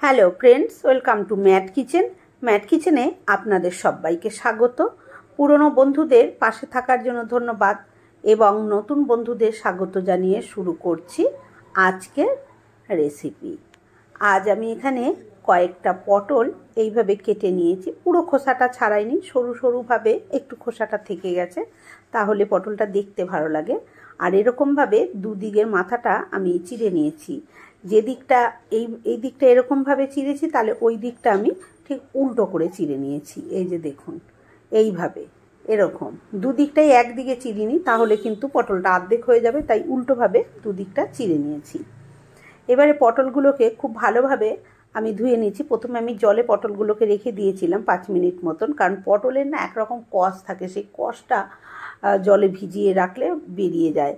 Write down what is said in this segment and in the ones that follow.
Hello friends, welcome to Matt kitchen. Matt কিচেনে আপনাদের সবাইকে স্বাগত। পুরনো বন্ধুদের পাশে থাকার জন্য ধন্যবাদ এবং নতুন বন্ধুদের স্বাগত জানিয়ে শুরু করছি আজকের রেসিপি। আজ আমি এখানে কয়েকটা পটল এইভাবে কেটে নিয়েছি। পুরো খোসাটা ছাড়াইনি, সরু সরুভাবে একটু খোসাটা থেকে গেছে, তাহলে পটলটা দেখতে ভালো লাগে। আর এরকমভাবে দুদিকের মাথাটা আমি চিড়ে নিয়েছি। যে দিকটা এই দিকটা এরকমভাবে চিড়েছি, তাহলে ওই দিকটা আমি ঠিক উল্টো করে চিড়ে নিয়েছি। এই যে দেখুন, এইভাবে এরকম দুদিকটাই একদিকে চিড়িনি, তাহলে কিন্তু পটলটা অর্ধেক হয়ে যাবে, তাই উল্টোভাবে দুদিকটা চিড়ে নিয়েছি। এবারে পটলগুলোকে খুব ভালোভাবে আমি ধুয়ে নিয়েছি। প্রথমে আমি জলে পটলগুলোকে রেখে দিয়েছিলাম 5 মিনিট মতন, কারণ পটলের না একরকম কষ থাকে, সেই কষটা জলে ভিজিয়ে রাখলে বেরিয়ে যায়।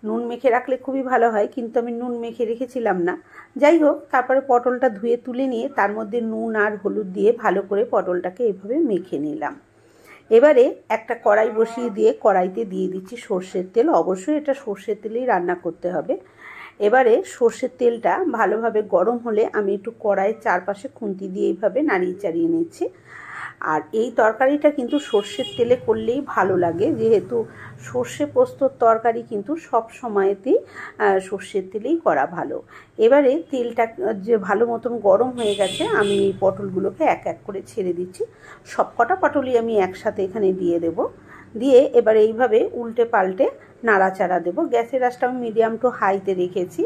নুন মেখে রাখলে খুবই ভালো হয়, কিন্তু আমি নুন মেখে রেখেছিলাম না। যাই হোক, তারপরে পটলটা ধুয়ে তুলে নিয়ে তার মধ্যে নুন আর হলুদ দিয়ে ভালো করে পটলটাকে এভাবে মেখে নিলাম। এবারে একটা কড়াই বসিয়ে দিয়ে কড়াইতে দিয়ে দিচ্ছি সর্ষের তেল। অবশ্যই এটা সর্ষের তেলেই রান্না করতে হবে। এবারে সর্ষের তেলটা ভালোভাবে গরম হলে আমি একটু কড়াইয়ের চারপাশে খুন্তি দিয়ে এইভাবে নাড়িয়ে চাড়িয়ে নিচ্ছি। আর এই তরকারিটা কিন্তু সর্ষের তেলে করলেই ভালো লাগে, যেহেতু সর্ষে পোস্তর তরকারি কিন্তু সব সময়তেই সর্ষের তেলেই করা ভালো। এবারে তেলটা যে ভালো মতন গরম হয়ে গেছে, আমি এই পটলগুলোকে এক এক করে ছেড়ে দিচ্ছি। সব কটা পটলই আমি একসাথে এখানে দিয়ে দেব। দিয়ে এবারে এইভাবে উল্টে পাল্টে নাড়াচাড়া দেবো। গ্যাসের আঁচটা আমি মিডিয়াম টু হাইতে রেখেছি,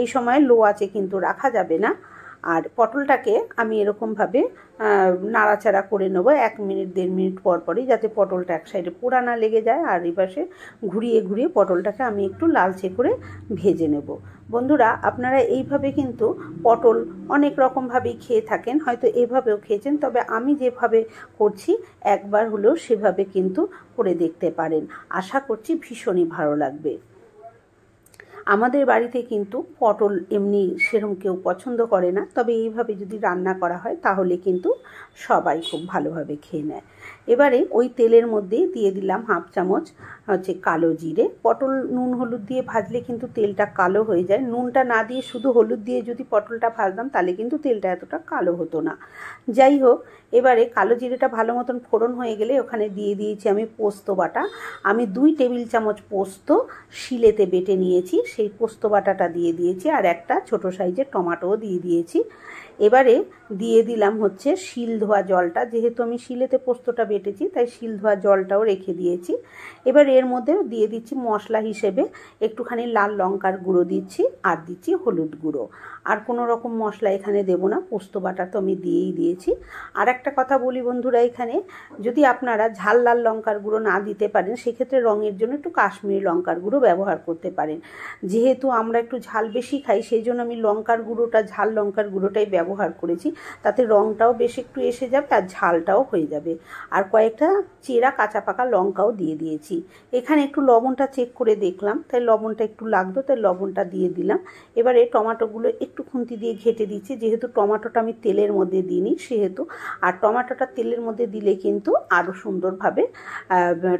এই সময় লো আঁচে কিন্তু রাখা যাবে না। আর পটলটাকে আমি এরকমভাবে নাড়াচাড়া করে নেব 1 মিনিট 1.5 মিনিট পর পরই, যাতে পটলটা এক সাইডে পোড়া না লেগে যায়। আর এই পাশে ঘুরিয়ে ঘুরিয়ে পটলটাকে আমি একটু লালচে করে ভেজে নেব। বন্ধুরা, আপনারা এইভাবে কিন্তু পটল অনেক রকমভাবেই খেয়ে থাকেন, হয়তো এভাবেও খেয়েছেন, তবে আমি যেভাবে করছি একবার হলেও সেভাবে কিন্তু করে দেখতে পারেন। আশা করছি ভীষণই ভালো লাগবে। আমাদের বাড়িতে কিন্তু পটল এমনি সেরকম কেউ পছন্দ করে না, তবে এইভাবে যদি রান্না করা হয় তাহলে কিন্তু সবাই খুব ভালোভাবে খেয়ে নেয়। এবারে ওই তেলের মধ্যে দিয়ে দিলাম 1/2 চামচ কালো জিরে। পটল নুন হলুদ দিয়ে ভাজলে কিন্তু তেলটা কালো হয়ে যায়। নুনটা না দিয়ে শুধু হলুদ দিয়ে যদি পটলটা ভাজতাম তাহলে কিন্তু তেলটা এতটা কালো হতো না। যাই হোক, এবারে কালো জিরেটা ভালো মতন ফোড়ন হয়ে গেলে ওখানে দিয়ে দিয়েছি আমি পোস্ত বাটা। আমি 2 টেবিল চামচ পোস্ত শিলেতে বেটে নিয়েছি, সেই পোস্ত বাটাটা দিয়ে দিয়েছি। আর একটা ছোট সাইজের টমেটোও দিয়ে দিয়েছি। এবারে দিয়ে দিলাম শিল ধোয়া জলটা। যেহেতু আমি শিলেতে পোস্তটা বেটেছি, তাই শিল ধোয়া জলটাও রেখে দিয়েছি। এবার এর মধ্যে দিয়ে দিচ্ছি মশলা হিসেবে একটুখানি লাল লঙ্কার গুঁড়ো দিচ্ছি, আর দিচ্ছি হলুদ গুঁড়ো। আর কোনো রকম মশলা এখানে দেবো না, পোস্ত বাটা তো আমি দিয়েই দিয়েছি। আর একটা কথা বলি বন্ধুরা, এখানে যদি আপনারা ঝাল লাল লঙ্কার গুঁড়ো না দিতে পারেন, সেক্ষেত্রে রঙের জন্য একটু কাশ্মীরি লঙ্কার গুঁড়ো ব্যবহার করতে পারেন। যেহেতু আমরা একটু ঝাল বেশি খাই, সেই জন্য আমি লঙ্কার গুঁড়োটা ঝাল লঙ্কার গুঁড়োটাই ব্যবহার করেছি, তাতে রঙটাও বেশ একটু এসে যাবে আর ঝালটাও হয়ে যাবে। আর কয়েকটা চেরা কাঁচা পাকা লঙ্কাও দিয়ে দিয়েছি। এখানে একটু লবণটা চেক করে দেখলাম, তাই লবণটা একটু লাগতো, তাই লবণটা দিয়ে দিলাম। এবারে টমেটোগুলো একটু খুন্তি দিয়ে ঘেটে দিচ্ছি, যেহেতু টমেটোটা আমি তেলের মধ্যে দিইনি সেহেতু। আর টমেটোটা তেলের মধ্যে দিলে কিন্তু আরও সুন্দরভাবে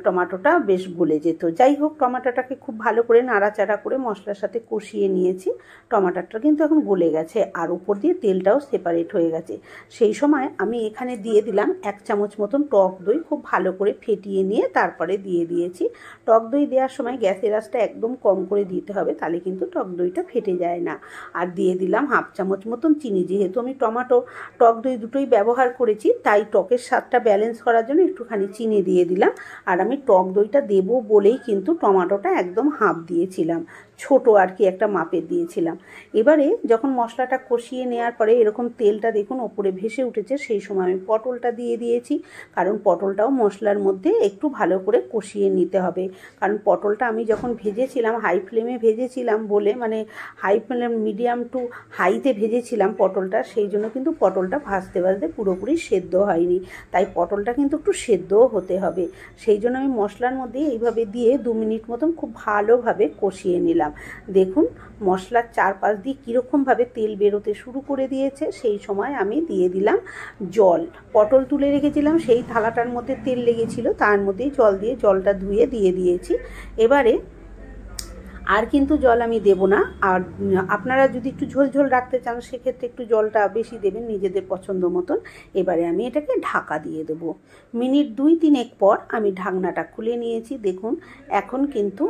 টমেটোটা বেশ গলে যেত। যাই হোক, টমেটোটাকে খুব ভালো করে নাড়াচাড়া করে মশলার সাথে কষিয়ে নিয়েছি। টমেটোটা কিন্তু এখন গলে গেছে, আর উপর দিয়ে তেলটাও সেপারেট হয়ে গেছে। সেই সময় আমি এখানে দিয়ে দিলাম 1 চামচ মতন টক দই, খুব ভালো করে ফেটিয়ে নিয়ে তারপরে দিয়ে দিয়েছি। টক দই দেওয়ার সময় গ্যাসের আঁচটা একদম কম করে দিতে হবে, তাহলে কিন্তু টক দইটা ফেটে যায় না। আর দিয়ে দিলাম 1/2 চামচ মতন চিনি। যেহেতু আমি টমেটো টক দই দুটোই ব্যবহার করেছি, তাই টকের স্বাদটা ব্যালেন্স করার জন্য একটুখানি চিনি দিয়ে দিলাম। আর আমি টক দইটা দেবো বলেই কিন্তু টমেটোটা একদম হাফ দিয়েছিলাম, ছোট আর কি একটা মাপের দিয়েছিলাম। এবারে যখন মশলাটা কষিয়ে নেওয়ার পরে এরকম তেলটা দেখুন ওপরে ভেসে উঠেছে, সেই সময় আমি পটলটা দিয়ে দিয়েছি। কারণ পটলটাও মশলার মধ্যে একটু ভালো করে কষিয়ে নিতে হবে, কারণ পটলটা আমি যখন ভেজেছিলাম হাই ফ্লেমে ভেজেছিলাম বলে, মানে হাই ফ্লেম মিডিয়াম টু হাইতে ভেজেছিলাম পটলটা, সেই জন্য কিন্তু পটলটা ভাজতে ভাজতে পুরোপুরি সেদ্ধ হয়নি। তাই পটলটা কিন্তু একটু সেদ্ধও হতে হবে। সেই জন্য আমি মশলার মধ্যে এইভাবে দিয়ে 2 মিনিট মতন খুব ভালোভাবে কষিয়ে নিলাম। দেখুন মশলার চারপাশ দিয়ে কীরকমভাবে তেল বেরোতে শুরু করে দিয়েছে। সেই সময় আমি দিয়ে দিলাম জল। পটল তুলে রেখেছিলাম, সেই থালাটার মধ্যে তেল লেগেছিল, তার মধ্যেই জল দিয়ে জলটা ধুয়ে দিয়ে দিয়েছি। এবারে আর কিন্তু জল আমি দেব না। আর আপনারা যদি একটু ঝোল ঝোল রাখতে চান সেক্ষেত্রে একটু জলটা বেশি দেবেন নিজেদের পছন্দ মতন। এবারে আমি এটাকে ঢাকা দিয়ে দেবো। মিনিট 2-3 পর আমি ঢাকনাটা খুলে নিয়েছি। দেখুন এখন কিন্তু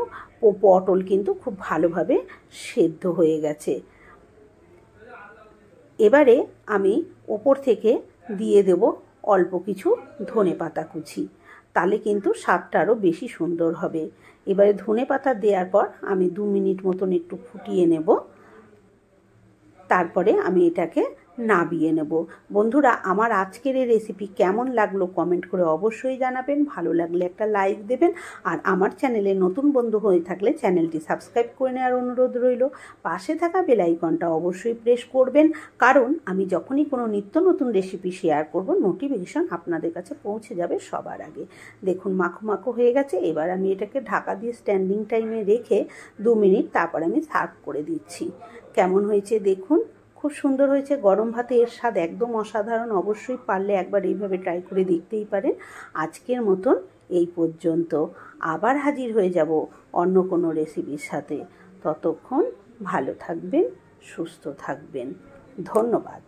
পটল কিন্তু খুব ভালোভাবে সেদ্ধ হয়ে গেছে। এবারে আমি ওপর থেকে দিয়ে দেব অল্প কিছু ধনেপাতা কুচি, তাহলে কিন্তু স্বাদটা আরও বেশি সুন্দর হবে। এবারে ধনেপাতা দেওয়ার পর আমি 2 মিনিট মতন একটু ফুটিয়ে নেব, তারপরে আমি এটাকে নাবিয়ে নেব। বন্ধুরা, আমার আজকের এই রেসিপি কেমন লাগলো কমেন্ট করে অবশ্যই জানাবেন। ভালো লাগলে একটা লাইক দেবেন। আর আমার চ্যানেলে নতুন বন্ধু হয়ে থাকলে চ্যানেলটি সাবস্ক্রাইব করে নেওয়ার অনুরোধ রইল। পাশে থাকা বেল আইকনটা অবশ্যই প্রেস করবেন, কারণ আমি যখনই কোনো নিত্য নতুন রেসিপি শেয়ার করব নোটিফিকেশন আপনাদের কাছে পৌঁছে যাবে সবার আগে। দেখুন মাখো মাখো হয়ে গেছে। এবার আমি এটাকে ঢাকা দিয়ে স্ট্যান্ডিং টাইমে রেখে 2 মিনিট তারপর আমি সার্ভ করে দিচ্ছি। কেমন হয়েছে দেখুন, খুব সুন্দর হয়েছে। গরম ভাতে এর স্বাদ একদম অসাধারণ। অবশ্যই পারলে একবার এইভাবে ট্রাই করে দেখতেই পারেন। আজকের মতন এই পর্যন্ত। আবার হাজির হয়ে যাব অন্য কোনো রেসিপির সাথে। ততক্ষণ ভালো থাকবেন, সুস্থ থাকবেন। ধন্যবাদ।